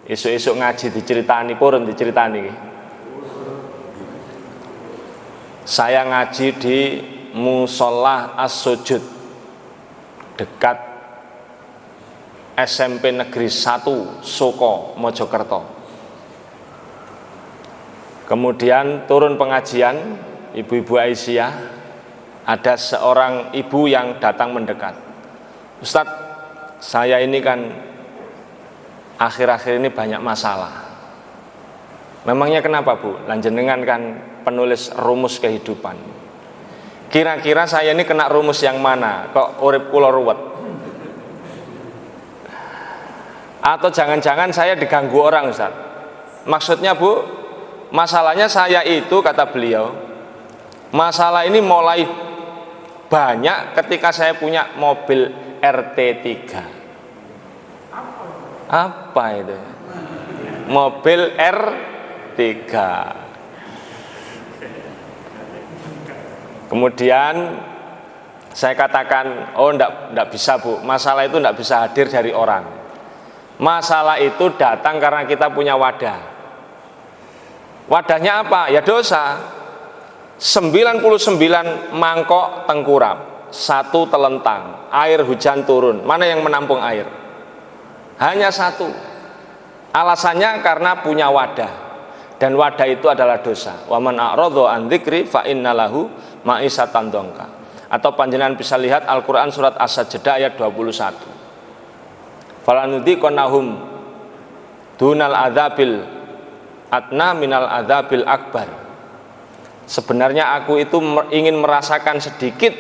Esuk-esuk ngaji diceritani, purun diceritani. Saya ngaji di Musola As-Sujud dekat SMP Negeri 1 Soko Mojokerto. Kemudian turun pengajian, ibu-ibu Aisyah, ada seorang ibu yang datang mendekat. Ustadz, saya ini kan akhir-akhir ini banyak masalah. Memangnya kenapa Bu? Lanjenengan kan penulis rumus kehidupan. Kira-kira saya ini kena rumus yang mana? Kok urip kula ruwet? Atau jangan-jangan saya diganggu orang Ustaz? Maksudnya Bu, masalahnya saya itu, kata beliau, masalah ini mulai banyak ketika saya punya mobil RT3. Apa itu? Mobil R3. Kemudian saya katakan, oh enggak bisa Bu, masalah itu enggak bisa hadir dari orang. Masalah itu datang karena kita punya wadah. Wadahnya apa? Ya dosa. 99 mangkok tengkurap, 1 telentang, air hujan turun. Mana yang menampung air? Hanya 1. Alasannya karena punya wadah. Dan wadah itu adalah dosa. Wa man a'radha an dzikri fa innalahu ma'isatan dongka. Atau panjenengan bisa lihat Al-Qur'an surat As-Sajdah ayat 21. Falanudhiqannahum dunal adzabil adna minal adzabil akbar. Sebenarnya aku itu ingin merasakan sedikit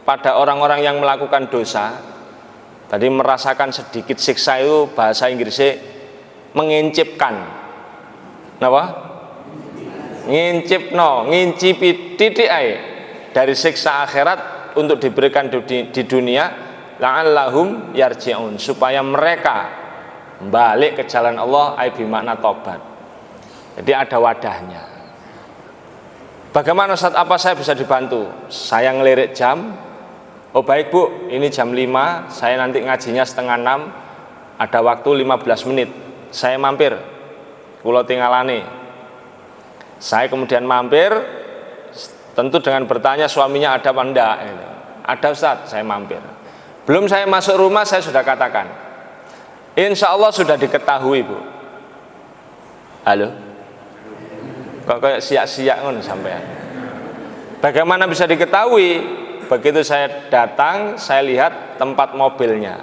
pada orang-orang yang melakukan dosa. Tadi merasakan sedikit siksa itu bahasa Inggrisnya mengincipkan. Napa? Ngincipi titik ae dari siksa akhirat untuk diberikan di dunia, la'allahum yarji'un, supaya mereka balik ke jalan Allah, ai bimakna tobat. Jadi ada wadahnya. Bagaimana Ustaz, apa saya bisa dibantu? Saya ngelirik jam. Oh baik Bu, ini jam 5, saya nanti ngajinya setengah 6, ada waktu 15 menit. Saya mampir, kula tinggalane. Saya kemudian mampir, tentu dengan bertanya suaminya ada apa enggak. Ada Ustaz, saya mampir. Belum saya masuk rumah saya sudah katakan, insya Allah sudah diketahui Bu. Halo? Kok kayak siak-siak ngono sampean? Bagaimana bisa diketahui? Begitu saya datang, saya lihat tempat mobilnya.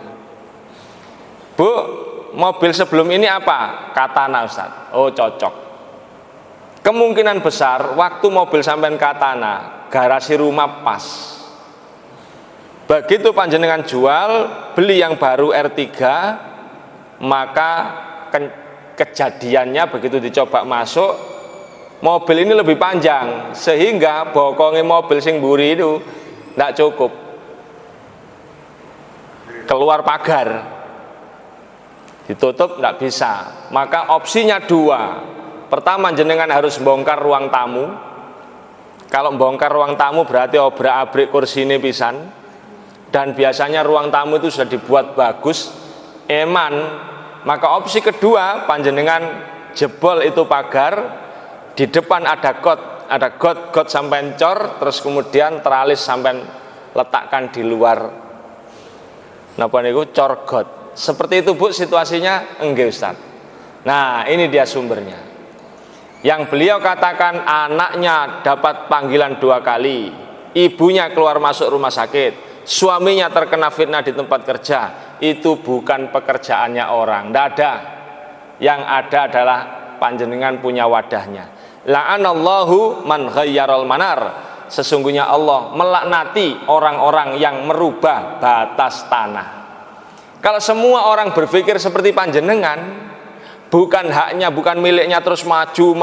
Bu, mobil sebelum ini apa? Katana Ustaz. Oh cocok. Kemungkinan besar waktu mobil sampean Katana, garasi rumah pas. Begitu panjenengan jual, beli yang baru R3, maka kejadiannya begitu dicoba masuk, mobil ini lebih panjang, sehingga bokongnya mobil sing mburi itu tidak cukup, keluar pagar, ditutup tidak bisa. Maka opsinya 2. Pertama, jenengan harus bongkar ruang tamu. Kalau bongkar ruang tamu berarti obrak-abrik kursi ini pisan. Dan biasanya ruang tamu itu sudah dibuat bagus, eman. Maka opsi kedua, panjenengan jebol itu pagar, di depan ada got sampai cor, terus kemudian teralis sampai letakkan di luar napa niku cor got. Seperti itu Bu situasinya? Enggak Ustaz. Nah ini dia sumbernya. Yang beliau katakan anaknya dapat panggilan 2 kali, ibunya keluar masuk rumah sakit, suaminya terkena fitnah di tempat kerja, itu bukan pekerjaannya orang, tidak ada. Yang ada adalah panjenengan punya wadahnya. La'anallahu man ghayyaral manar. Sesungguhnya Allah melaknati orang-orang yang merubah batas tanah. Kalau semua orang berpikir seperti panjenengan, bukan haknya, bukan miliknya, terus maju,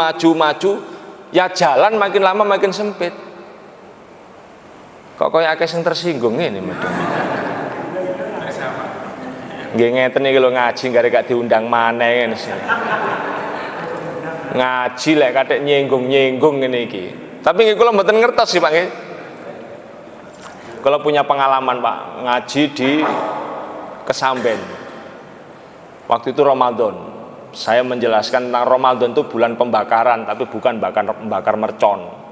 ya jalan makin lama makin sempit. Kok kayak akeh sing tersinggung ini medhun. Nggih ngeten iki lho ngaji gak diundang maneh ngene. Ngaji lek kathik nyinggung-nyinggung ngene iki. Tapi nggih kula mboten ngertos sih Pak nggih. Kula punya pengalaman Pak, ngaji di Kesamben. Waktu itu Ramadan. saya menjelaskan tentang Ramadan itu bulan pembakaran, tapi bukan bakar mercon.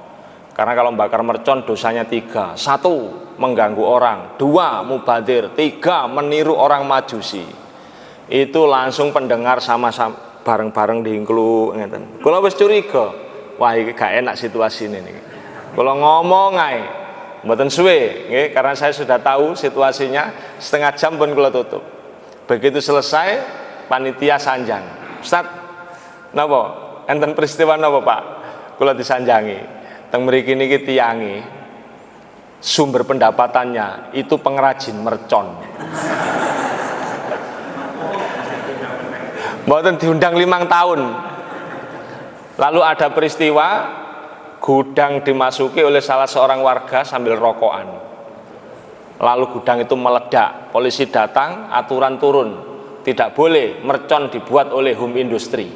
Karena kalau membakar mercon dosanya 3. 1, mengganggu orang. 2, mubadir. 3, meniru orang majusi. Itu langsung pendengar sama-sama bareng-bareng diingklu ngeten. Kula wis curiga, wah iki gak enak situasi ini. Kula ngomong ae mboten suwe nggih, karena saya sudah tahu situasinya, setengah jam pun kula tutup. Begitu selesai panitia sanjang. Ustaz, napa? Enten peristiwa napa, Pak? Kula disanjangi. Teng mriki niki tiyangi sumber pendapatannya itu pengrajin mercon. Mboten diundang 5 tahun. Lalu ada peristiwa gudang dimasuki oleh salah seorang warga sambil rokokan. Lalu gudang itu meledak. Polisi datang, aturan turun. Tidak boleh mercon dibuat oleh home industry.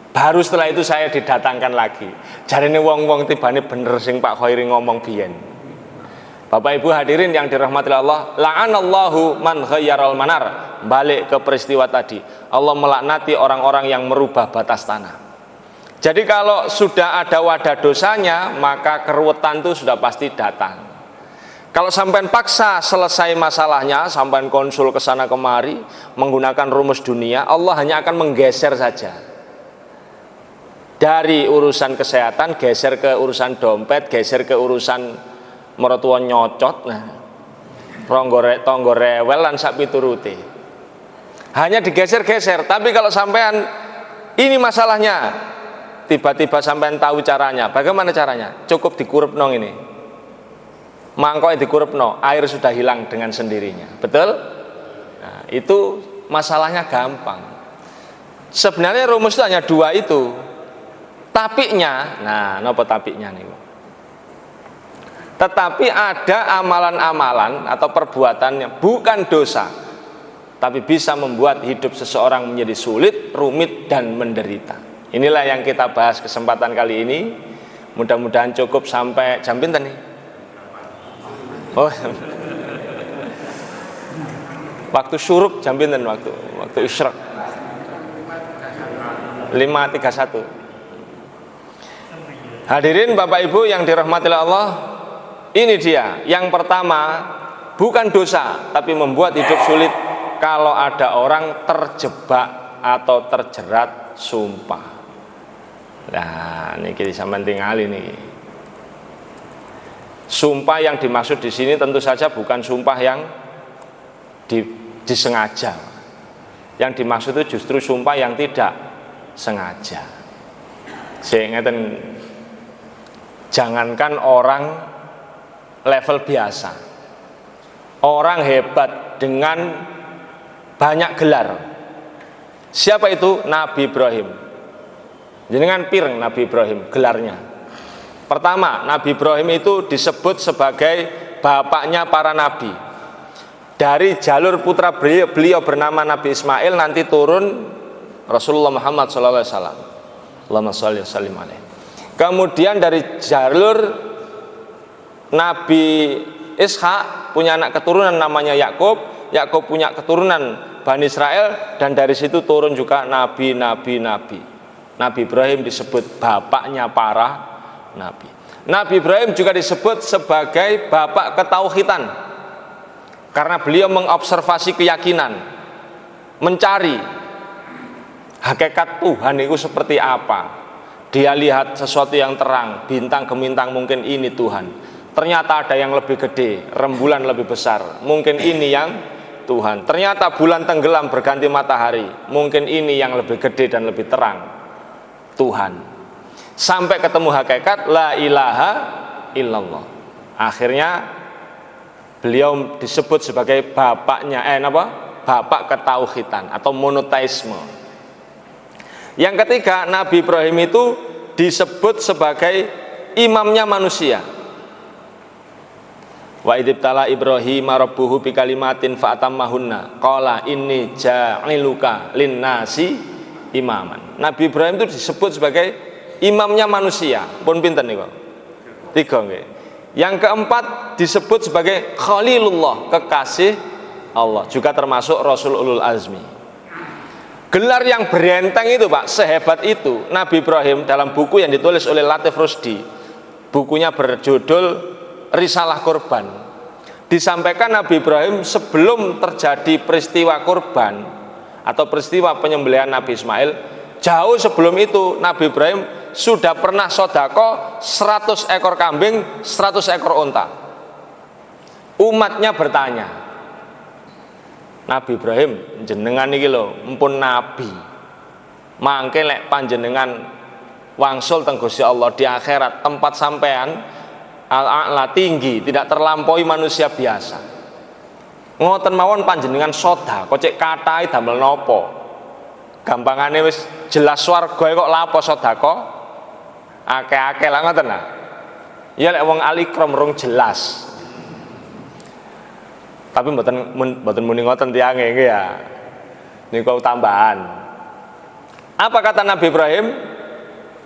Baru setelah itu saya didatangkan lagi. Jarine wong-wong tibane bener sing Pak Khairi ngomong biyen. Bapak Ibu hadirin yang dirahmati Allah, la'anallahu man ghayyaral manar. Balik ke peristiwa tadi. Allah melaknati orang-orang yang merubah batas tanah. Jadi kalau sudah ada wadah dosanya, maka keruwetan itu sudah pasti datang. Kalau sampean paksa selesai masalahnya, sampean konsul ke sana kemari menggunakan rumus dunia, Allah hanya akan menggeser saja. Dari urusan kesehatan geser ke urusan dompet, geser ke urusan mertua nyocot, nah, tonggo rewel lan sak piturute. Hanya digeser-geser. Tapi kalau sampean ini masalahnya, tiba-tiba sampean tahu caranya. Bagaimana caranya? Cukup dikurupno ini. Mangkoknya dikurupno, air sudah hilang dengan sendirinya. Betul? Nah, itu masalahnya gampang. Sebenarnya rumus itu hanya 2 itu. Tapiknya, nah, napa tapiknya nih? Tetapi ada amalan-amalan atau perbuatannya bukan dosa, tapi bisa membuat hidup seseorang menjadi sulit, rumit, dan menderita. Inilah yang kita bahas kesempatan kali ini. Mudah-mudahan cukup sampai jam pinten nih? Oh, waktu syuruk jam pinten waktu isyraq? 5.31. Hadirin Bapak Ibu yang dirahmati Allah, ini dia. Yang pertama, bukan dosa, tapi membuat hidup sulit kalau ada orang terjebak atau terjerat sumpah. Nah, ini kita sampean tingali nih. Sumpah yang dimaksud di sini tentu saja bukan sumpah yang disengaja. Yang dimaksud itu justru sumpah yang tidak sengaja. Saya ngeten, jangankan orang level biasa, orang hebat dengan banyak gelar. Siapa itu? Nabi Ibrahim. Jenengan pireng Nabi Ibrahim gelarnya. Pertama, Nabi Ibrahim itu disebut sebagai bapaknya para nabi. Dari jalur putra beliau bernama Nabi Ismail, nanti turun Rasulullah Muhammad SAW. Allahumma sholli wa sallim alaihi. Kemudian dari jalur Nabi Ishak punya anak keturunan namanya Yakub. Yakub punya keturunan Bani Israel, dan dari situ turun juga nabi. Nabi Ibrahim disebut bapaknya para nabi. Nabi Ibrahim juga disebut sebagai bapak ketauhidan karena beliau mengobservasi keyakinan, mencari hakikat Tuhan itu seperti apa. Dia lihat sesuatu yang terang, bintang gemintang, mungkin ini Tuhan. Ternyata ada yang lebih gede, rembulan lebih besar, mungkin ini yang Tuhan. Ternyata bulan tenggelam berganti matahari, mungkin ini yang lebih gede dan lebih terang, Tuhan. Sampai ketemu hakikat la ilaha illallah. Akhirnya beliau disebut sebagai bapaknya bapak ketauhidan atau monoteisme. Yang ketiga, Nabi Ibrahim itu disebut sebagai imamnya manusia. Wa idzibtala Ibrahim rabbuhu bikalimatin fa'atammahunna qala inni ja'iluka linnasi imaman. Nabi Ibrahim itu disebut sebagai imamnya manusia. Pun pinten niku? 3 nggih. Yang keempat disebut sebagai Khalilullah, kekasih Allah, juga termasuk Rasul Ulul Azmi. Gelar yang berenteng itu Pak, sehebat itu Nabi Ibrahim dalam buku yang ditulis oleh Latif Rusdi, bukunya berjudul Risalah Kurban, disampaikan Nabi Ibrahim sebelum terjadi peristiwa kurban atau peristiwa penyembelihan Nabi Ismail, jauh sebelum itu Nabi Ibrahim sudah pernah sodako 100 ekor kambing, 100 ekor unta. Umatnya bertanya, Nabi Ibrahim jenengan iki lho mpun nabi, mangke lek panjenengan wangsul teng Gusti Allah di akhirat, tempat sampean al-a'la, tinggi, tidak terlampaui manusia biasa. Ngoten mawon panjenengan sedekah cek kathah damel napa? Gampangane wis jelas swarga kok lapo sedekah? Akeh-akeh lah ngoten lah. Ya lek wong alikram rung jelas. Tapi mboten muni ngoten tiange nggih ya. Niku tambahan. Apa kata Nabi Ibrahim?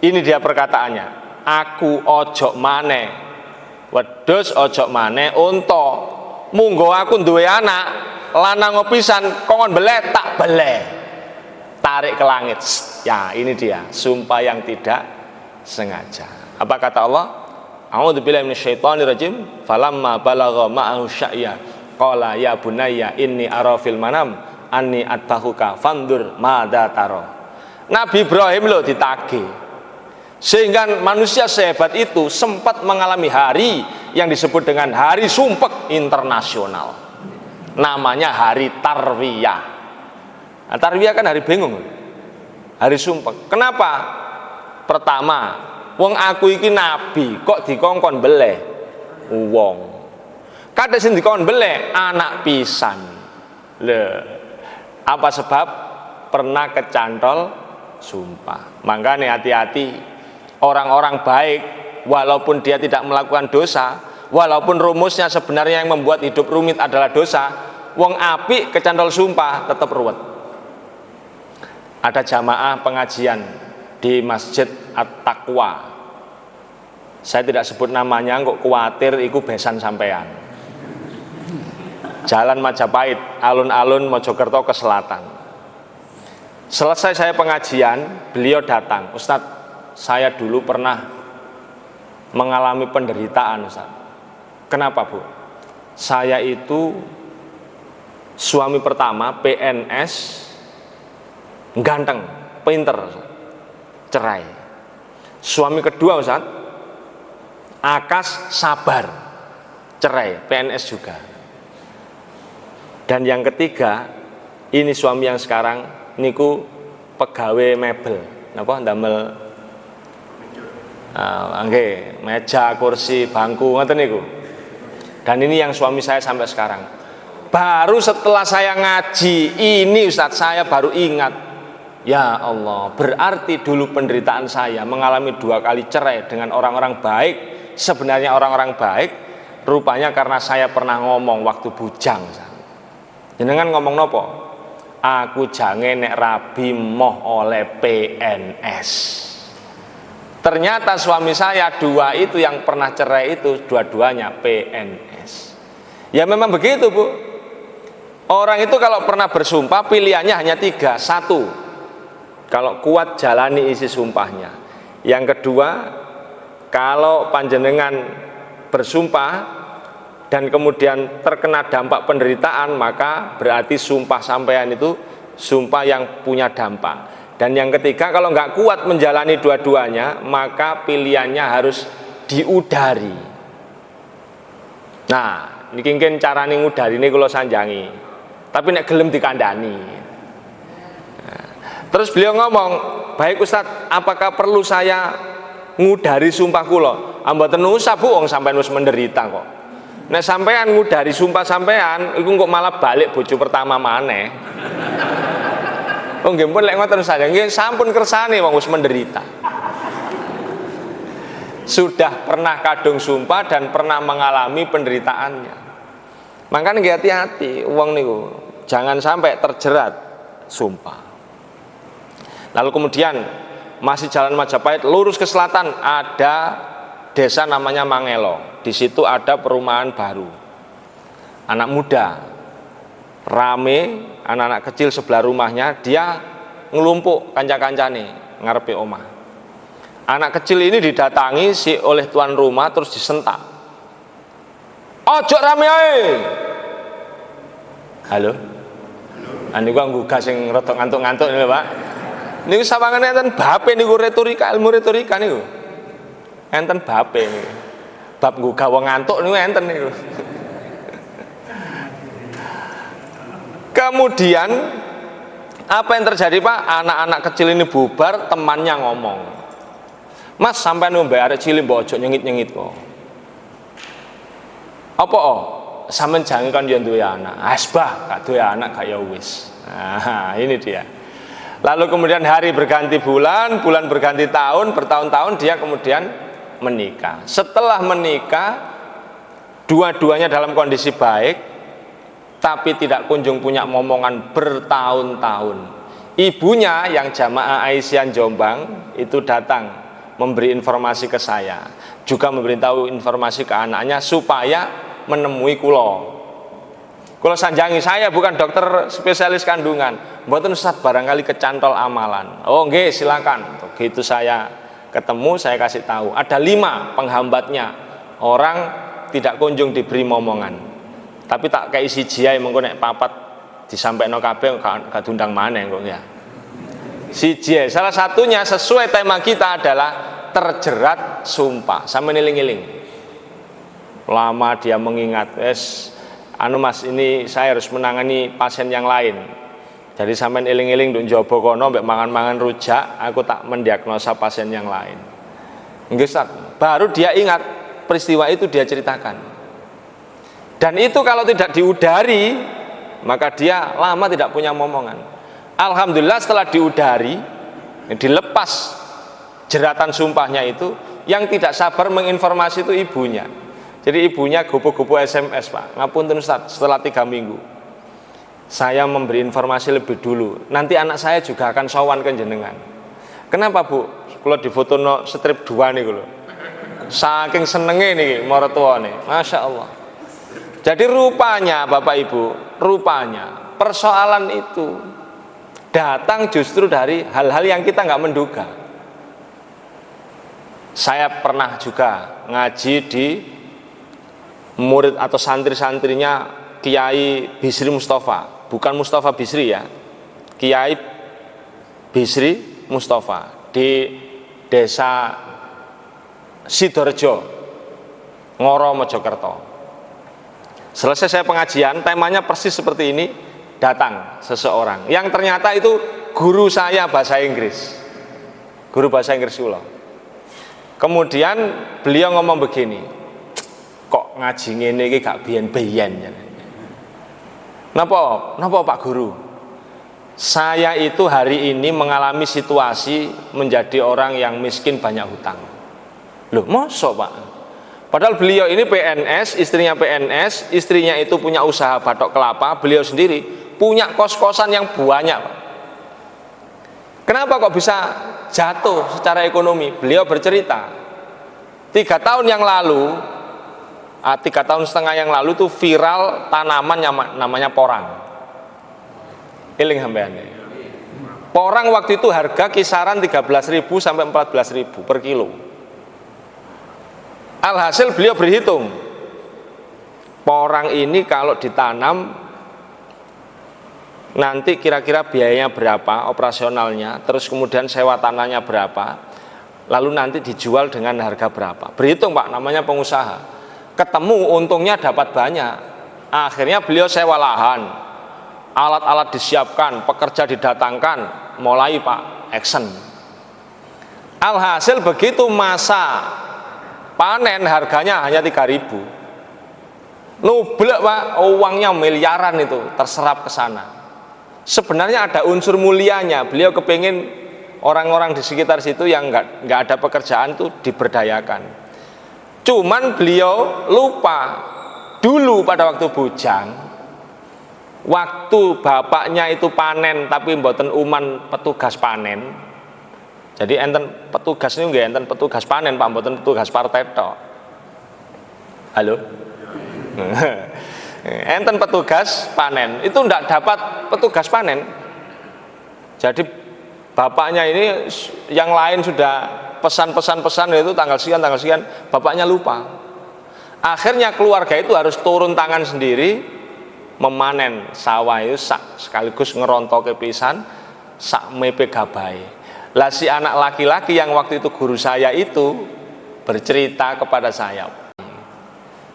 Ini dia perkataannya. Aku ojo maneh wedhus, ojo maneh unta. Munggo aku duwe anak lanang pisan kongon beleh tak beleh. Tarik ke langit. Ya, ini dia sumpah yang tidak sengaja. Apa kata Allah? A'udzubillahi minasyaitonirrajim. Falamma balagha ma'ahu sya'ya qala ya bunayya inni ara fil manam anni atbahuka fandur madza taro. Nabi Ibrahim loh ditagih. Sehingga manusia sehebat itu sempat mengalami hari yang disebut dengan hari sumpek internasional. Namanya hari Tarwiyah. Nah, Tarwiyah kan hari bingung. Hari sumpek. Kenapa? Pertama, wong aku iki nabi kok dikongkon beleh wong. Kadang sing dikon belek anak pisan. Le, apa sebab? Pernah kecantol sumpah. Makanya hati-hati, orang-orang baik walaupun dia tidak melakukan dosa, walaupun rumusnya sebenarnya yang membuat hidup rumit adalah dosa, wong apik kecantol sumpah tetap ruwet. Ada jamaah pengajian di Masjid At-Taqwa. Saya tidak sebut namanya, kok kuatir iku besan sampean. Jalan Majapahit, alun-alun Mojokerto ke selatan. Selesai saya pengajian, beliau datang, Ustadz, saya dulu pernah mengalami penderitaan, Ustadz. Kenapa, Bu? Saya itu suami pertama PNS, ganteng, pinter, cerai. Suami kedua, Ustadz, akas, sabar, cerai, PNS juga. Dan yang ketiga, ini suami yang sekarang niku pegawai mebel, napa ndamel meja, kursi, bangku ngoten niku. Dan ini yang suami saya sampai sekarang. Baru setelah saya ngaji ini Ustadz, saya baru ingat, ya Allah, berarti dulu penderitaan saya mengalami 2 kali cerai dengan orang-orang baik. Sebenarnya orang-orang baik, rupanya karena saya pernah ngomong waktu bujang. Jenengan ngomong nopo? Aku jange nek rabi moh oleh PNS. Ternyata suami saya 2 itu yang pernah cerai itu dua-duanya PNS. Ya memang begitu, Bu. Orang itu kalau pernah bersumpah pilihannya hanya 3. 1, kalau kuat jalani isi sumpahnya. Yang kedua, kalau panjenengan bersumpah dan kemudian terkena dampak penderitaan, maka berarti sumpah sampean itu sumpah yang punya dampak. Dan yang ketiga, kalau nggak kuat menjalani dua-duanya, maka pilihannya harus diudari. Nah, ini mungkin cara ngudari ini kalau sanjangi, tapi nek gelem dikandani. Nah, terus beliau ngomong, baik Ustadz, apakah perlu saya ngudari sumpah kula? Mboten usah, Bu, wong sampean wis menderita kok. Nek sampean ngudari sumpah sampean, iku kok malah balik bojo pertama maneh. Oh nggih pun lek ngoten saja, nggih sampun kersane wong wis menderita. Sudah pernah kadung sumpah dan pernah mengalami penderitaannya. Makanya nggih hati-hati wong niku, jangan sampai terjerat sumpah. Lalu kemudian masih jalan Majapahit, lurus ke selatan ada desa namanya Mangelo. Di situ ada perumahan baru. Anak muda, rame, anak-anak kecil sebelah rumahnya, dia ngelumpuk kanca-kancane ngarepe omah. Anak kecil ini didatangi oleh tuan rumah terus disentak. Ojo rame ae. Halo. Niku nggugah sing rada ngantuk-ngantuk niku, Pak. Niku sawangane enten bape niku retorika, ilmu retorika niku. Enten bape niku. Bab nggugah wong ngantuk niku enten niku. Kemudian apa yang terjadi, Pak? Anak-anak kecil ini bubar, temannya ngomong, Mas sampean mbak arek cilik mbok ojo nyengit-nyengit kok. Apa sampean jangan kan yo duwe anak. Asbah gak duwe anak gak ya wis. Nah, ini dia. Lalu kemudian hari berganti bulan, bulan berganti tahun, bertahun-tahun dia kemudian menikah. Setelah menikah, dua-duanya dalam kondisi baik, tapi tidak kunjung punya momongan bertahun-tahun. Ibunya yang jamaah Aisyah Jombang itu datang memberi informasi ke saya, juga memberitahu informasi ke anaknya supaya menemui kulo. Kulo sanjangi, saya bukan dokter spesialis kandungan, mboten Ustaz barangkali kecantol amalan. Oh nggih, silakan. Begitu saya ketemu, saya kasih tahu ada 5 penghambatnya orang tidak kunjung diberi momongan. Tapi tak kayak isi jia mengko nek papat disampaikan kabeh gak diundang maneh kok ya. Siji, salah satunya sesuai tema kita adalah terjerat sumpah. Sampai niling-niling. Lama dia mengingat, Mas ini saya harus menangani pasien yang lain. Jadi sampai niling-niling nduk njaba kono mbek mangan-mangan rujak, aku tak mendiagnosa pasien yang lain. Nggih, Ustaz. Baru dia ingat peristiwa itu dia ceritakan. Dan itu kalau tidak diudari, maka dia lama tidak punya momongan. Alhamdulillah setelah diudari, dilepas jeratan sumpahnya itu, yang tidak sabar menginformasi itu ibunya. Jadi ibunya gopo-gopo SMS, Pak. Ngapunten Ustaz, setelah 3 minggu saya memberi informasi lebih dulu. Nanti anak saya juga akan sowan ke jenengan. Kenapa, Bu? Kalau difotono strip 2 nih lho. Saking senenge nih maratuane. Masya Allah. Jadi rupanya Bapak Ibu, rupanya persoalan itu datang justru dari hal-hal yang kita nggak menduga. Saya pernah juga ngaji di murid atau santri-santrinya Kiai Bisri Mustafa, bukan Mustafa Bisri ya, Kiai Bisri Mustafa di desa Sidorejo, Ngoro, Mojokerto. Selesai saya pengajian, temanya persis seperti ini, datang seseorang yang ternyata itu guru saya bahasa Inggris, guru bahasa Inggris kula. Kemudian beliau ngomong begini, kok ngaji ngene iki gak biyen-biyen. Napa Pak Guru? Saya itu hari ini mengalami situasi menjadi orang yang miskin banyak hutang. Loh, mosok Pak? Padahal beliau ini PNS, istrinya PNS, istrinya itu punya usaha batok kelapa, beliau sendiri punya kos-kosan yang banyak, Pak. Kenapa kok bisa jatuh secara ekonomi? Beliau bercerita, 3 tahun yang lalu, 3 tahun setengah yang lalu itu viral tanaman namanya porang. Eling sampean. Porang waktu itu harga kisaran 13.000 sampai 14.000 per kilo. Alhasil beliau berhitung, porang ini kalau ditanam nanti kira-kira biayanya berapa, operasionalnya, terus kemudian sewa tanahnya berapa, lalu nanti dijual dengan harga berapa. Berhitung Pak, namanya pengusaha. Ketemu untungnya dapat banyak. Akhirnya beliau sewa lahan, alat-alat disiapkan, pekerja didatangkan, mulai Pak action. Alhasil begitu masa panen harganya hanya 3.000. Nublek Pak, uangnya miliaran itu terserap ke sana. Sebenarnya ada unsur mulianya. Beliau kepingin orang-orang di sekitar situ yang nggak ada pekerjaan itu diberdayakan. Cuman beliau lupa dulu pada waktu bujang, waktu bapaknya itu panen tapi mboten uman petugas panen. Jadi enten petugas ini nggih enten petugas panen Pak, mboten petugas partai tok. Halo. Enten petugas panen, itu ndak dapat petugas panen. Jadi Bapaknya ini yang lain sudah pesan itu tanggal sekian, bapaknya lupa. Akhirnya keluarga itu harus turun tangan sendiri memanen sawah itu sekaligus ngerontoke pisan sak mepe gabai. Lah si anak laki-laki yang waktu itu guru saya itu bercerita kepada saya,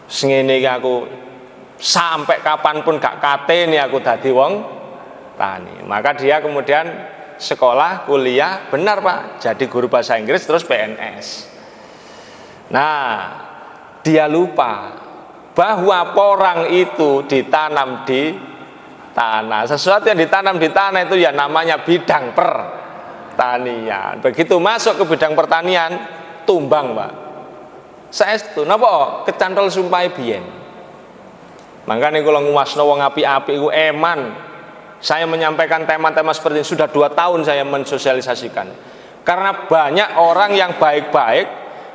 ngene iki aku sampai kapanpun gak kate nih aku dadi wong tani. Maka dia kemudian sekolah, kuliah, benar Pak, jadi guru bahasa Inggris terus PNS. Nah, dia lupa bahwa porang itu ditanam di tanah. Sesuatu yang ditanam di tanah itu ya namanya bidang pertanian. Begitu masuk ke bidang pertanian, tumbang Pak. Saestu napa kecantol sumpah biyen. Makanya kalau nguasno wong api-api iku eman. Saya menyampaikan tema-tema seperti ini sudah 2 tahun saya mensosialisasikan. Karena banyak orang yang baik-baik,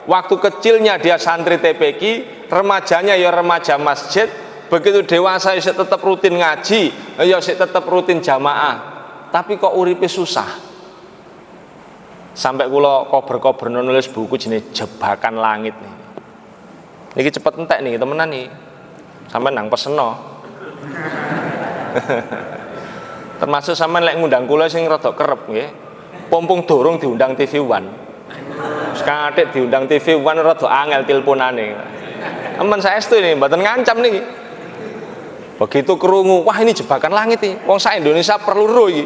waktu kecilnya dia santri TPQ, remajanya ya remaja masjid, begitu dewasa ya tetap rutin ngaji, ya tetap rutin jamaah. Tapi kok uripe susah. Sampai kula kober-kober nulis buku jenis Jebakan Langit nih. Niki cepet entek nih temenan nih. Sampai nang peseno. Termasuk sampean lek ngundang kula sing rada kerep nggih. Pompong dorong diundang TV One. Sekathik diundang TV One rada angel tilpunane. Amen saestu ini mboten ngancam niki. Begitu krungu, wah ini Jebakan Langit iki. Wong sak Indonesia perlu ro iki.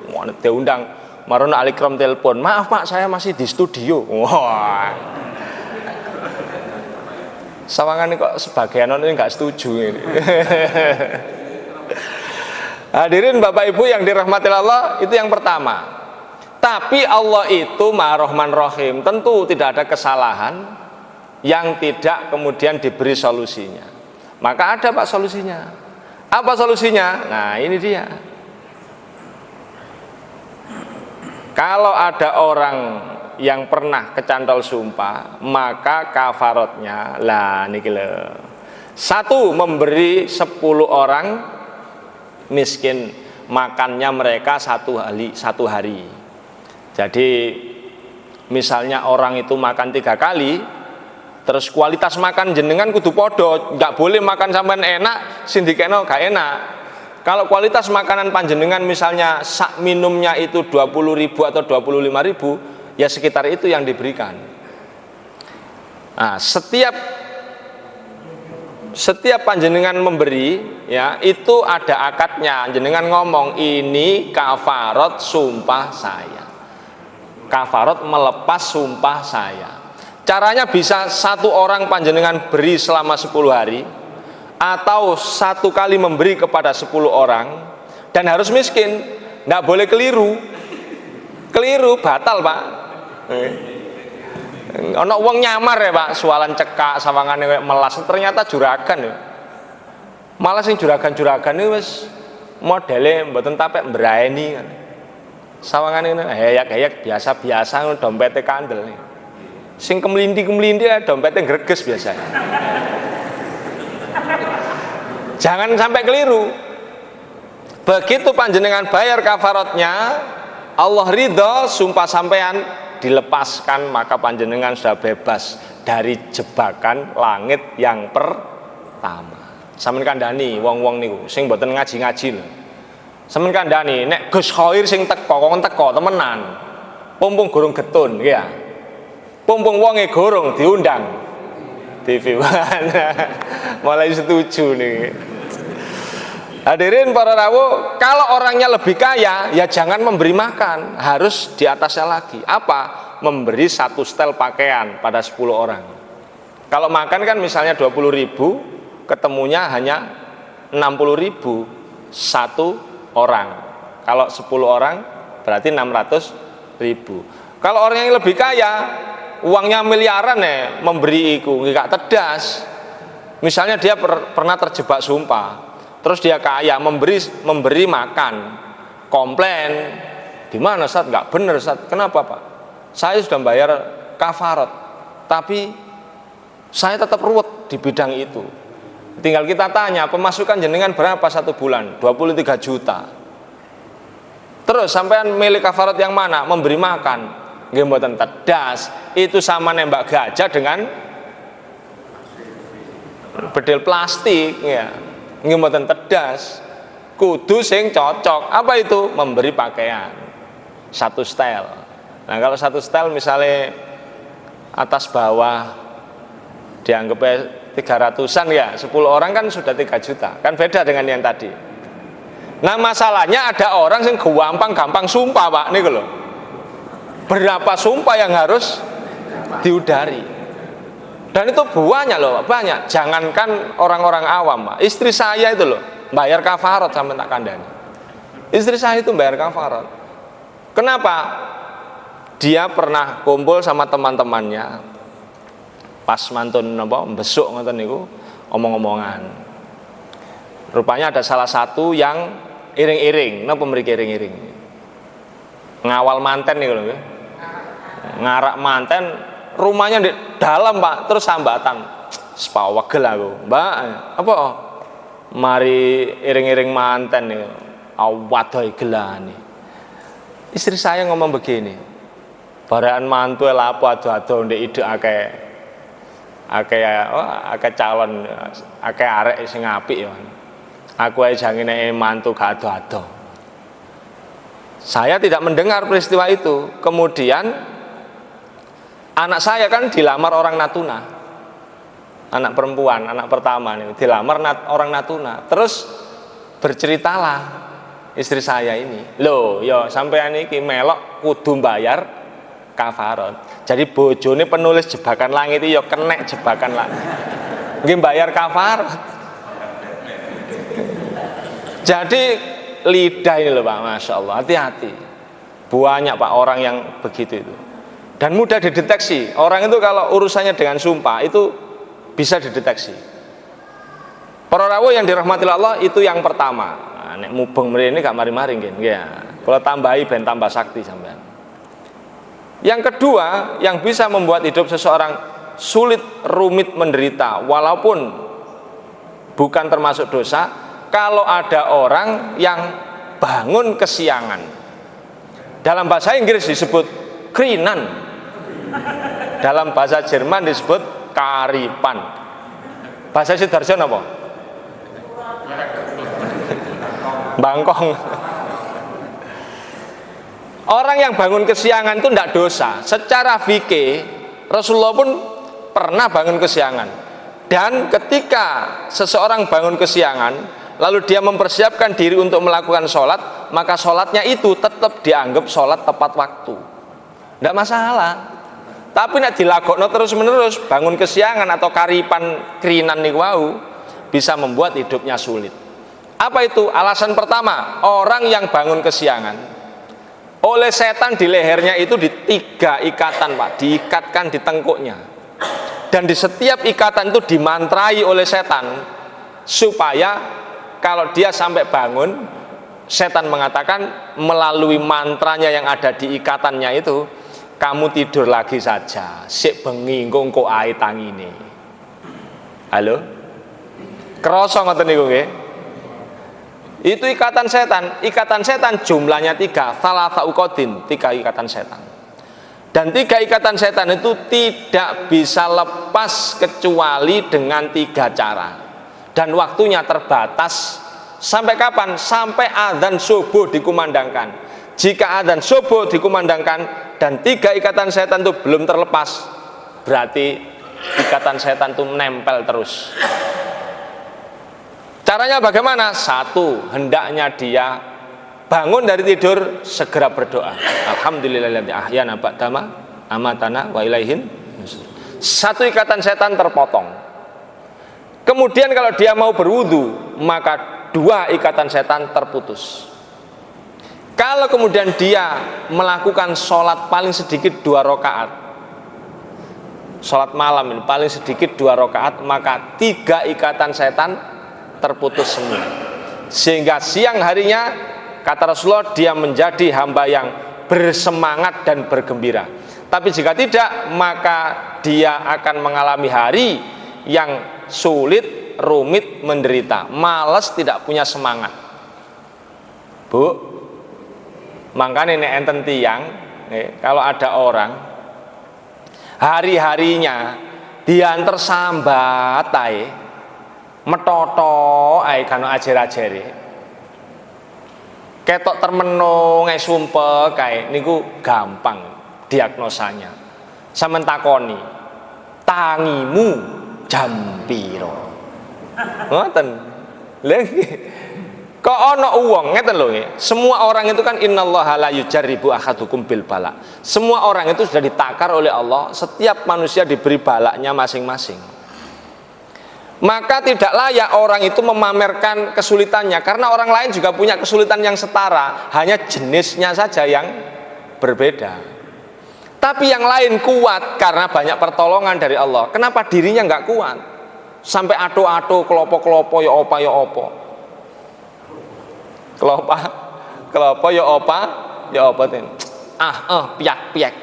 Mau diundang marono Alikram telepon. Maaf Pak, saya masih di studio. Wah. Sawangan kok sebagian orang nggak setuju ini. Hadirin Bapak Ibu yang dirahmati Allah, itu yang pertama. Tapi Allah itu Maha Rahman Rahim, tentu tidak ada kesalahan yang tidak kemudian diberi solusinya. Maka ada Pak solusinya. Apa solusinya? Nah ini dia. Kalau ada orang yang pernah kecantol sumpah, maka kafaratnya lah niki lho. 1, memberi 10 orang miskin makannya mereka satu hari. Jadi misalnya orang itu makan 3 kali, terus kualitas makan jenengan kudu podo, nggak boleh makan sampean enak, sindikeno gak enak. Kalau kualitas makanan panjenengan misalnya sak minumnya itu 20.000 atau 25.000, ya sekitar itu yang diberikan. Nah, setiap panjenengan memberi, ya itu ada akadnya. Jenengan ngomong ini kafarat sumpah saya. Kafarat melepas sumpah saya. Caranya bisa 1 orang panjenengan beri selama 10 hari, atau 1 kali memberi kepada 10 orang, dan harus miskin. Nggak boleh keliru. Keliru batal Pak. Ono wong nyamar ya Pak, sualan cekak sawangane melas, ternyata juragan ya. Malah sing juragan-juragan iki wis modele mboten tapek mbraeni kan. Sawangane heyak-heyak biasa-biasa dompete kandel. Sing kemlindi-kemlindi ya dompete greges biasanya. Jangan sampai keliru. Begitu panjenengan bayar kafaratnya, Allah ridho, sumpah sampean dilepaskan, maka panjenengan sudah bebas dari jebakan langit yang pertama. Sampeyan kandhani wong-wong niku sing mboten ngaji-ngaji lho. Sampeyan kandhani nek Gus Khoir sing teko temenan. Pumpung gorong getun nggih ya. Pumpung wonge gorong diundang TV One. Mulai setuju nih. Hadirin para rawuh, kalau orangnya lebih kaya, ya jangan memberi makan, harus di atasnya lagi. Apa? Memberi 1 setel pakaian pada 10 orang. Kalau makan kan misalnya 20.000, ketemunya hanya 60.000 1 orang. Kalau 10 orang berarti 600.000. Kalau orang yang lebih kaya, uangnya miliaran ya, memberi itu nggak tedas. Misalnya dia pernah terjebak sumpah, terus dia kaya, memberi makan, komplain, gimana Ustaz? Nggak bener Ustaz. Kenapa Pak? Saya sudah bayar kafarat, tapi saya tetap ruwet di bidang itu. Tinggal kita tanya, pemasukan jenengan berapa 1 bulan? 23 juta. Terus terus sampean milih kafarat yang mana? Memberi makan. Nggih mboten tedas. Itu sama nembak gajah dengan bedil plastik ya. Nggih mboten tedas. Kudu sing cocok. Apa itu? Memberi pakaian. Satu setel. Nah, kalau satu setel misalnya atas bawah dianggapnya 300-an ya, 10 orang kan sudah 3 juta. Kan beda dengan yang tadi. Nah, masalahnya ada orang yang gampang sumpah, Pak. Nih loh. Berapa sumpah yang harus diudari. Dan itu banyak loh, banyak. Jangankan orang-orang awam, Pak. Istri saya itu loh, bayar kafarat sampai tak kandani. Istri saya itu bayar kafarat. Kenapa? Dia pernah kumpul sama teman-temannya. Pas mantun apa besuk ngoten niku omong-omongan. Rupanya ada salah satu yang iring-iring, napa mriki iring-iring. Ngawal manten niku lho. Ngarak manten, rumahnya di dalam, Pak, terus sambatan. Sepawegel aku. Mbak, apa? Mari iring-iring manten niku. Awadoi gelane. Istri saya ngomong begini. Baraan mantu lapo ado-ado ndek ide akeh calon akeh arek sing apik ya. Aku ae jangine mantu gak ado-ado. Saya tidak mendengar peristiwa itu. Kemudian anak saya kan dilamar orang Natuna. Anak perempuan, anak pertama nih dilamar orang Natuna. Terus berceritalah istri saya ini. Loh, yo sampean iki melok kudu bayar kafarat. Jadi bojone penulis jebakan langit itu ya kena jebakan langit. Nggih bayar kafarat. Jadi lidah ini loh, Pak, Masya Allah, hati-hati. Banyak, Pak, orang yang begitu itu. Dan mudah dideteksi. Orang itu kalau urusannya dengan sumpah itu bisa dideteksi. Para rawuh yang dirahmati Allah itu yang pertama. Nah, nek mubeng mrene gak mari-mari nggih. Kalau tambahi ben tambah sakti sampean. Yang kedua, yang bisa membuat hidup seseorang sulit, rumit, menderita, walaupun bukan termasuk dosa, kalau ada orang yang bangun kesiangan. Dalam bahasa Inggris disebut krinan. Dalam bahasa Jerman disebut karipan. Bahasa Sidarjo apa? Bangkong. Orang yang bangun kesiangan itu tidak dosa. Secara fikih Rasulullah pun pernah bangun kesiangan. Dan ketika seseorang bangun kesiangan, lalu dia mempersiapkan diri untuk melakukan sholat, maka sholatnya itu tetap dianggap sholat tepat waktu. Tidak masalah. Tapi nek dilakokno terus-menerus, bangun kesiangan atau karipan krinan niku wau bisa membuat hidupnya sulit. Apa itu? Alasan pertama, orang yang bangun kesiangan oleh setan di lehernya itu di 3 ikatan, Pak, diikatkan di tengkuknya. Dan di setiap ikatan itu dimantrai oleh setan supaya kalau dia sampai bangun, setan mengatakan melalui mantranya yang ada di ikatannya itu, kamu tidur lagi saja, sik bengi engko ae tangine. Halo? Krasa ngoten niku nggih? Itu ikatan setan. Ikatan setan jumlahnya 3, salatsa uqadin, 3 ikatan setan. Dan 3 ikatan setan itu tidak bisa lepas kecuali dengan 3 cara. Dan waktunya terbatas. Sampai kapan? Sampai adzan subuh dikumandangkan. Jika adzan subuh dikumandangkan dan 3 ikatan setan itu belum terlepas, berarti ikatan setan itu menempel terus. Caranya bagaimana? 1, hendaknya dia bangun dari tidur segera berdoa. Alhamdulillahilladzi ahyana ba'dama amatana wa ilaihin. 1 ikatan setan terpotong. Kemudian kalau dia mau berwudu, maka 2 ikatan setan terputus. Kalau kemudian dia melakukan sholat paling sedikit 2 rakaat, sholat malam ini paling sedikit 2 rakaat, maka 3 ikatan setan terputus semua. Sehingga siang harinya, kata Rasulullah, dia menjadi hamba yang bersemangat dan bergembira. Tapi jika tidak, maka dia akan mengalami hari yang sulit, rumit, menderita, malas, tidak punya semangat. Bu, Makanya nek enten tiyang, kalau ada orang hari-harinya diantar sambat ae, metoto ae kan ajer-ajere. Ketok termeno ngai sumpek kae niku gampang diagnosanya. Sampeyan takoni, tangimu jam piro? Ngoten. Lha kok ana wong ngeten lho nggih. Semua orang itu kan innallaha la yujarribu ahadukum bil bala. Semua orang itu sudah ditakar oleh Allah, setiap manusia diberi balaknya masing-masing. Maka tidak layak orang itu memamerkan kesulitannya, karena orang lain juga punya kesulitan yang setara, hanya jenisnya saja yang berbeda. Tapi yang lain kuat karena banyak pertolongan dari Allah. Kenapa dirinya nggak kuat? Sampai ato-ato, kelopo-kelopo, ya opa ya opo. Kelopo ya opa ten. Piak-piak.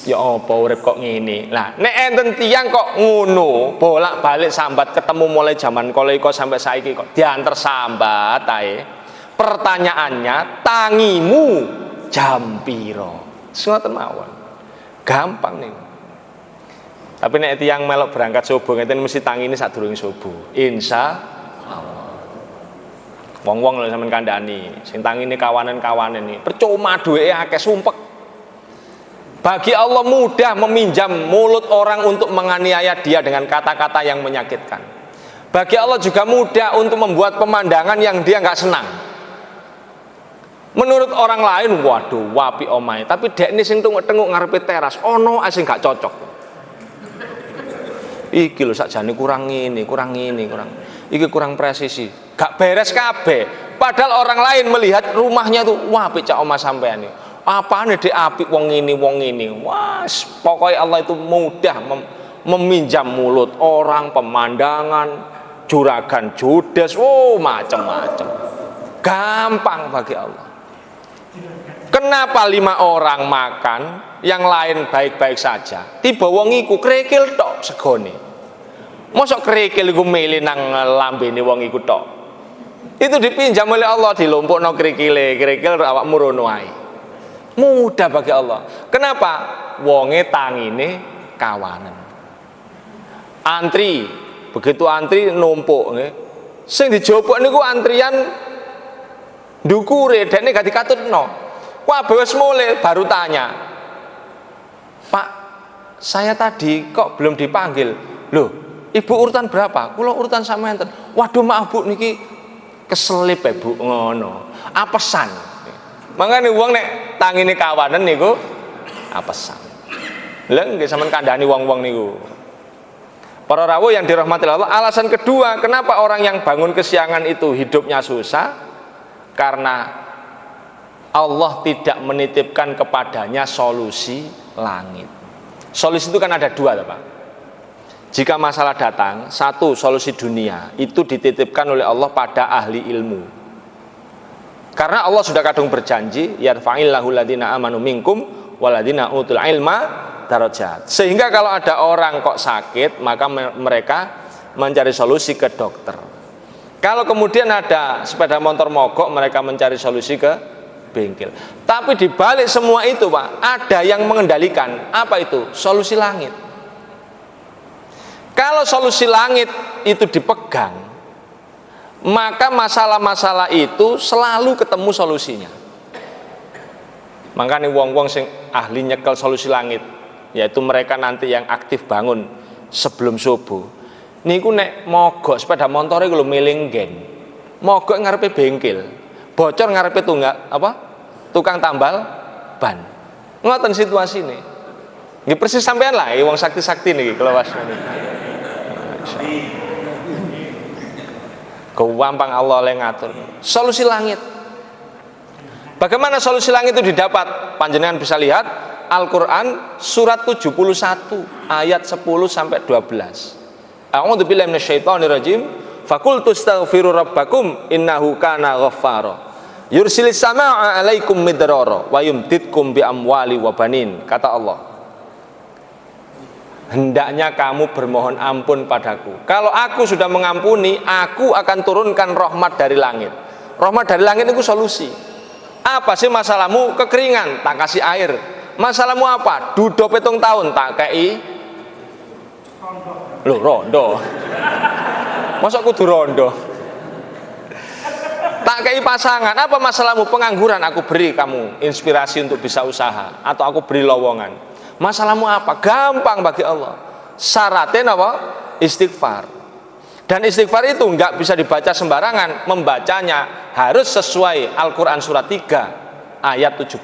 Ya apa urip kok ngene. Lah nek enten tiyang kok ngono, bolak-balik sambat ketemu mulai zaman koleko sampai saiki kok diantar sambat ae. Pertanyaannya, tangimu jam piro? Ngoten mawon. Gampang nih. Tapi nek tiyang melok berangkat subuh ngeten mesti tangine sadurunge subuh. Insya Allah. Wong-wong lho sampean kandhani, sing tangine kawanan-kawanan iki. Percuma duweke akeh sumpek. Bagi Allah mudah meminjam mulut orang untuk menganiaya dia dengan kata-kata yang menyakitkan. Bagi Allah juga mudah untuk membuat pemandangan yang dia nggak senang. Menurut orang lain, waduh, wapi omae. Tapi dek ini sing tenguk-tenguk ngarepe teras, ono asing nggak cocok. Iki lho sakjane kurang ini, iki kurang presisi. Gak beres kabeh. Padahal orang lain melihat rumahnya tuh, wah apik cak omah sampean iki. Apane dek apik wong ini. Wah, pokoknya Allah itu mudah meminjam mulut orang, pemandangan, juragan judes, macam-macam. Gampang bagi Allah. Kenapa 5 orang makan, yang lain baik-baik saja? Tiba wong iku krikil tok segone. Mosok krikil iku mele nang lambene wong iku tok. Itu dipinjam oleh Allah, dilompokno krikile, krikil awakmu rono ae. Mudah bagi Allah. Kenapa? Wonge tangine kawanan. Antri, begitu antri numpuk nggih. Sing dijopok niku antrian ndukure dene gak dikatutno. Kabeh wis mulai baru tanya. Pak, saya tadi kok belum dipanggil? Loh, Ibu urutan berapa? Kula urutan sampean. Waduh maaf Bu niki keselip ya Bu ngono. Apesan. Mangane wong nek tangine kawanan niku apesan. Lha nggih sampean kandhani wong-wong niku. Para rawuh yang dirahmati Allah, alasan kedua kenapa orang yang bangun kesiangan itu hidupnya susah? Karena Allah tidak menitipkan kepadanya solusi langit. Solusi itu kan ada 2, Pak. Jika masalah datang, 1 solusi dunia itu dititipkan oleh Allah pada ahli ilmu. Karena Allah sudah kadung berjanji, yarfa'illahu ladina amanu minkum waladina utul ilma darajat. Sehingga kalau ada orang kok sakit, maka mereka mencari solusi ke dokter. Kalau kemudian ada sepeda motor mogok, mereka mencari solusi ke bengkel. Tapi di balik semua itu, Pak, ada yang mengendalikan. Apa itu? Solusi langit. Kalau solusi langit itu dipegang, maka masalah-masalah itu selalu ketemu solusinya. Makanya wong-wong sing ahli nyekel solusi langit, yaitu mereka nanti yang aktif bangun sebelum subuh. Niku nek mogok sepeda motor iku lho miling gen. Mogok ngarepe bengkel. Bocor ngarepe tukang tambal ban. Ngoten situasine. Nggih persis sampean lah wong sakti-sakti niki kelawas niki. Gampang Allah oleh ngatur. Solusi langit. Bagaimana solusi langit itu didapat? Panjenengan bisa lihat Al-Qur'an surat 71 ayat 10 sampai 12. A'udzu billahi minasyaitonir rajim. Faqultu astaghfiru rabbakum innahu kana ghaffara. Yursilis samaa'a 'alaikum midrara wa yumdidkum bi amwali wa banin. Kata Allah, hendaknya kamu bermohon ampun padaku. Kalau aku sudah mengampuni, aku akan turunkan rahmat dari langit. Rahmat dari langit itu solusi. Apa sih masalahmu? Kekeringan, tak kasih air. Masalahmu apa? Dudo 7 tahun, tak kei lho rondo. Masa kudu rondo? Tak kei pasangan. Apa masalahmu? Pengangguran, aku beri kamu inspirasi untuk bisa usaha, atau aku beri lowongan. Masalahmu apa? Gampang bagi Allah. Syaratnya apa? Istighfar. Dan istighfar itu enggak bisa dibaca sembarangan. Membacanya harus sesuai Al-Quran surat 3 ayat 17.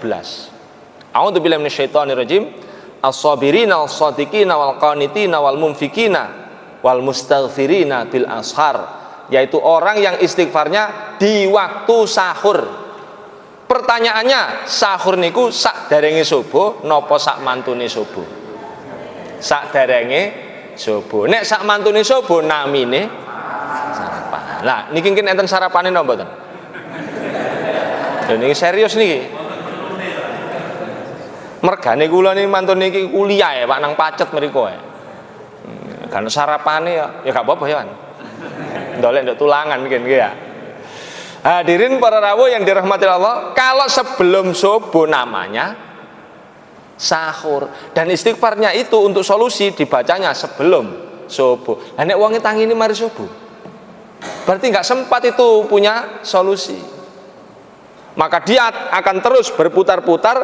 A'udzubillahi minasyaitonirrajim. As-sabirina was-shadiqina wal qanitina wal munfikina wal mustaghfirina bil ashar, yaitu orang yang istighfarnya di waktu sahur. Pertanyaannya, sahur niku sak derenge subuh napa sak mantune subuh? Sak derenge subuh. Nek sak mantune subuh namine sarapan. Lah niki mungkin enten sarapane napa mboten? Lha niki serius niki. Mergane kula niki mantun niki kuliah ya Pak nang Pacet mriku ya. Kan sarapane ya gak apa-apa ya kan. Ndolek ndok tulangan mungkin ya. Hadirin para rawuh yang dirahmati Allah, kalau sebelum subuh namanya sahur, dan istighfarnya itu untuk solusi dibacanya sebelum subuh. Lah nek wonge tangini mari subuh, berarti nggak sempat itu punya solusi. Maka dia akan terus berputar-putar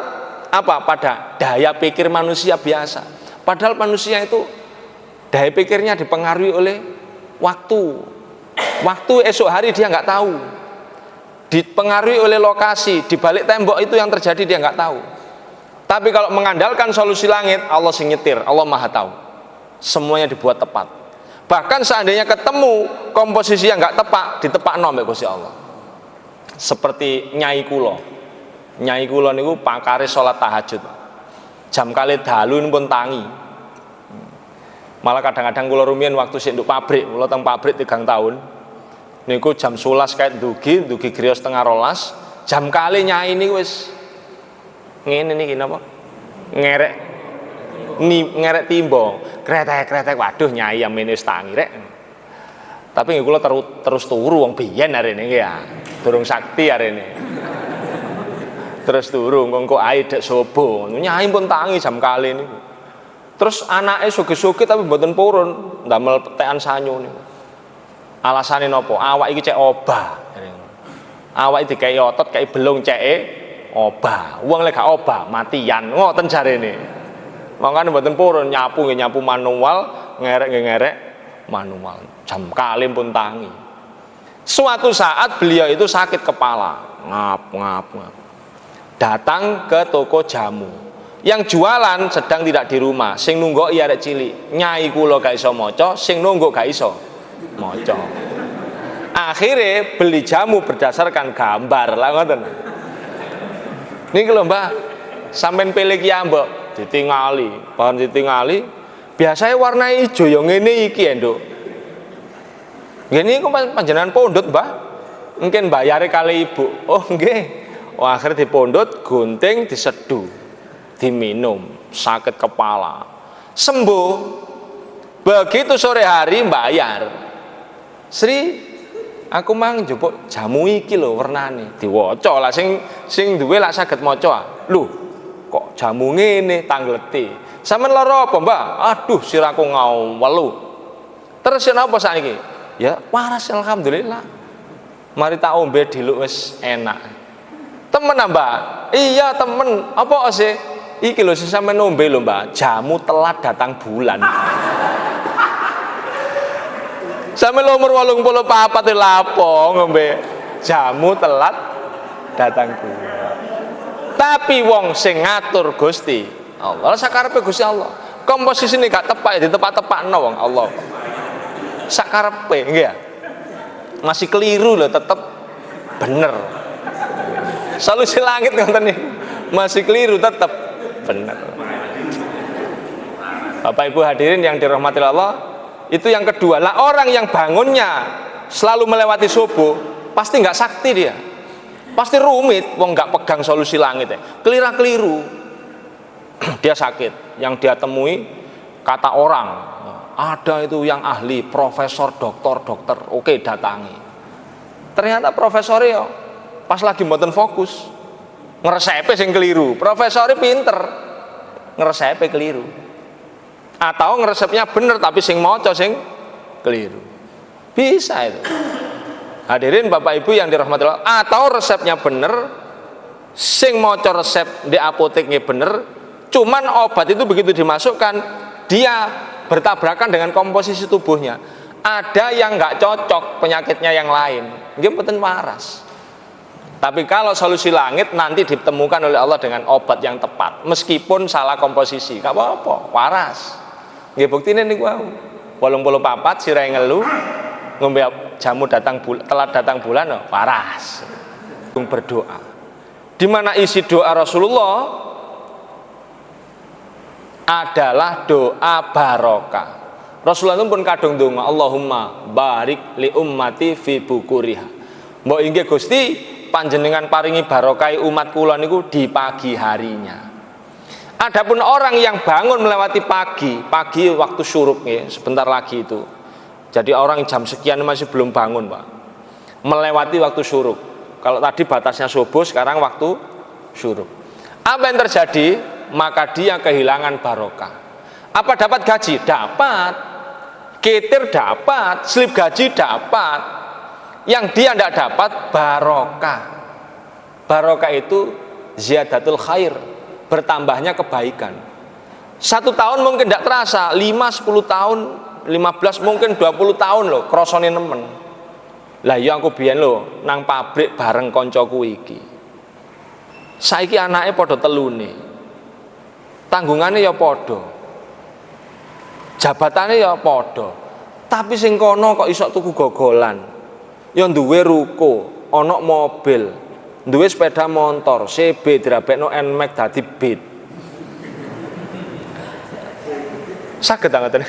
apa pada daya pikir manusia biasa. Padahal manusia itu daya pikirnya dipengaruhi oleh waktu. Waktu esok hari dia nggak tahu. Dipengaruhi oleh lokasi, di balik tembok itu yang terjadi dia nggak tahu. Tapi kalau mengandalkan solusi langit, Allah sing nyetir, Allah Maha tahu. Semuanya dibuat tepat. Bahkan seandainya ketemu komposisi yang nggak tepat, ditepakno mbek Gusti Allah. Seperti Nyai Kulo. Nyai Kulo niku pakare salat tahajud. Jam kali dalu pun tangi. Malah kadang-kadang kula rumiyin waktu sik nduk pabrik, kula teng pabrik 3 tahun. Niku jam 11 kayak dugi griya setengah 12, jam kali nyai ini wis ngene niki napa? Ngerek timbo, kretek, waduh nyai amene wis tangi rek. Tapi nggih kula terus turu wong biyen arene nggih ya. Durung sakti arene. Terus turu engko ae dek subuh. Nyai pun tangi jam kali niku. Terus anake sugih-sugih tapi mboten purun, ndamel petekan sanyo niku. Alasane napa? Awak iki cek obah. Awak iki dikai otot, kai belung ceke obah. Wong lek gak obah matian. Ngoten jarene. Mangkane mboten purun nyapu nggih nyapu manual, ngerek nggih ngerek manual. Jam kali pun tangi. Suatu saat beliau itu sakit kepala, ngap. Datang ke toko jamu. Yang jualan sedang tidak di rumah, sing nunggu iya arek cilik. Nyai kula gak iso maca, sing nunggu gak iso maca. Akhirnya beli jamu berdasarkan gambar lah ngoten. Niki lho Mbah, sampean pilih ki ambek ditingali, bahan ditingali. Biasanya warna ijo ya ngene iki ya, Nduk. Ngene iku panjenengan pondot, Mbah. Mungkin bayare kali ibu. Oh, nggih. Oh, akhirnya dipondot, gunting, diseduh, diminum, sakit kepala, sembuh. Begitu sore hari bayar. Sri, aku mang njupuk jamu iki lho wernane. Diwaca lah sing duwe lak saged maca. Lho, kok jamu ngene tangleti. Sampeyan lara apa, Mbah? Aduh, siraku ngawelu. Terus yen apa saiki? Ya, waras alhamdulillah. Mari tak ombe diluk wis enak. Temen Mbak? Iya temen. Apa sih? Iki lho sing sampeyan ombe lho Mbak, jamu telat datang bulan. Sampe umur 84 lapo ngombe jamu telat datang bulan. Tapi wong sing ngatur Gusti Allah, sakarepe Gusti Allah. Komposisine gak tepak ya ditepak-tepakno wong Allah. Sakarepe nggih ya. Masih keliru lho tetep bener. Solusi langit ngoten niku. Masih keliru tetep bener. Bapak Ibu hadirin yang dirahmati Allah, itu yang kedua lah, orang yang bangunnya selalu melewati subuh pasti nggak sakti dia, pasti rumit, wong nggak pegang solusi langit ya, keliru dia sakit. Yang dia temui kata orang ada itu yang ahli, profesor, dokter, oke datangi. Ternyata profesornya pas lagi mboten fokus ngresepe sing keliru. Profesore pinter, ngresepe keliru. Atau ngresepnya bener tapi sing maca sing keliru. Bisa itu. Hadirin Bapak Ibu yang dirahmati Allah, atau resepnya bener, sing maca resep di apoteknya bener, cuman obat itu begitu dimasukkan dia bertabrakan dengan komposisi tubuhnya. Ada yang nggak cocok penyakitnya yang lain, dia mboten waras. Tapi kalau solusi langit nanti ditemukan oleh Allah dengan obat yang tepat, meskipun salah komposisi, nggak apa-apa, waras. Nggih buktine niku wau. 84 sirai ngelu, ngombe jamu telat datang bulan, waras. Berdoa. Di mana isi doa Rasulullah adalah doa barokah. Rasulullah pun kadung donga, Allahumma barik li ummati fi bukuriha. Mbok inggih Gusti, panjenengan paringi barokah umat kula niku di pagi harinya. Adapun orang yang bangun melewati pagi waktu syuruk nih, sebentar lagi itu. Jadi orang jam sekian masih belum bangun, Pak. Melewati waktu syuruk. Kalau tadi batasnya subuh, sekarang waktu syuruk. Apa yang terjadi? Maka dia kehilangan barokah. Apa dapat gaji? Dapat. Kitir dapat, slip gaji dapat. Yang dia tidak dapat barokah. Barokah itu ziyadatul khair, bertambahnya kebaikan. 1 tahun mungkin tidak terasa, 5-10 tahun, 15 mungkin 20 tahun loh, krosone nemen. Lah ya aku biyen lho nang pabrik bareng koncoku iki. Saiki anake padha telune. Tanggungane ya padha. Jabatane ya padha. Tapi sing kono kok iso tuku gogolan. Ya duwe ruko, ana mobil, duwe sepeda motor, CB dirabekno NMAX dadi Beat. Saged ngoten.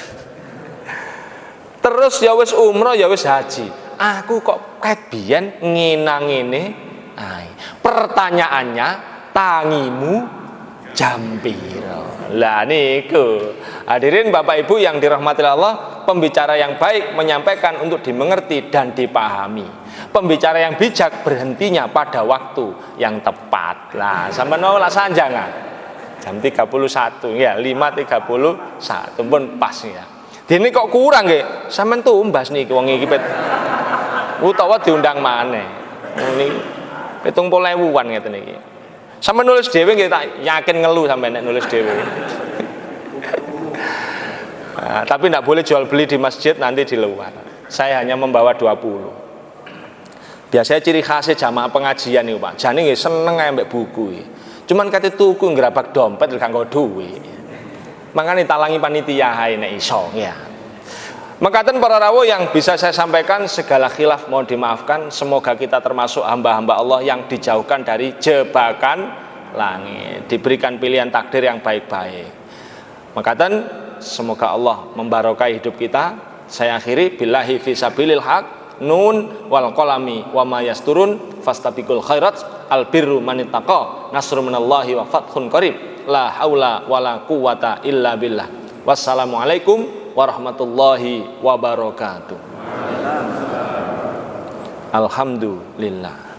Terus ya wis umroh ya wis haji. Aku kok ket biyen nginang ngene ae. Pertanyaannya, tangimu jam piro? Lah niku. Hadirin Bapak Ibu yang dirahmati Allah, pembicara yang baik menyampaikan untuk dimengerti dan dipahami. Pembicara yang bijak berhentinya pada waktu yang tepat. Lah sampeyan nolak sanjangan. Jam 31 ya, 5.31 pun pas ya. Dene kok kurang nggih? Sampeyan tumbas niki wong iki pet. Utawa diundang maneh. Niki 70.000-an ngeten iki. Sampeyan nulis dhewe nggih, tak yakin ngelu sampeyan nek nulis dhewe. Nah, tapi tidak boleh jual beli di masjid, nanti di luar. Saya hanya membawa 20. Biasanya ciri khasnya jamaah pengajian nih Pak, jane nggih seneng ae mbek buku. Cuman kate tuku ngrabak dompet kanggo duwe. Makanya talangi panitia hae nek iso ya. Makaten para rawuh yang bisa saya sampaikan, segala khilaf mohon dimaafkan. Semoga kita termasuk hamba-hamba Allah yang dijauhkan dari jebakan langit, diberikan pilihan takdir yang baik-baik. Makaten semoga Allah membarokai hidup kita. Saya akhiri billahi fisabilil haq, nun wal qalami wa ma yasturun fastabiqul khairat albirru manittaqa nasrun minallahi wa fathun qarib la haula wala quwata illa billah. Wassalamualaikum warahmatullahi wabarakatuh. Alhamdulillah.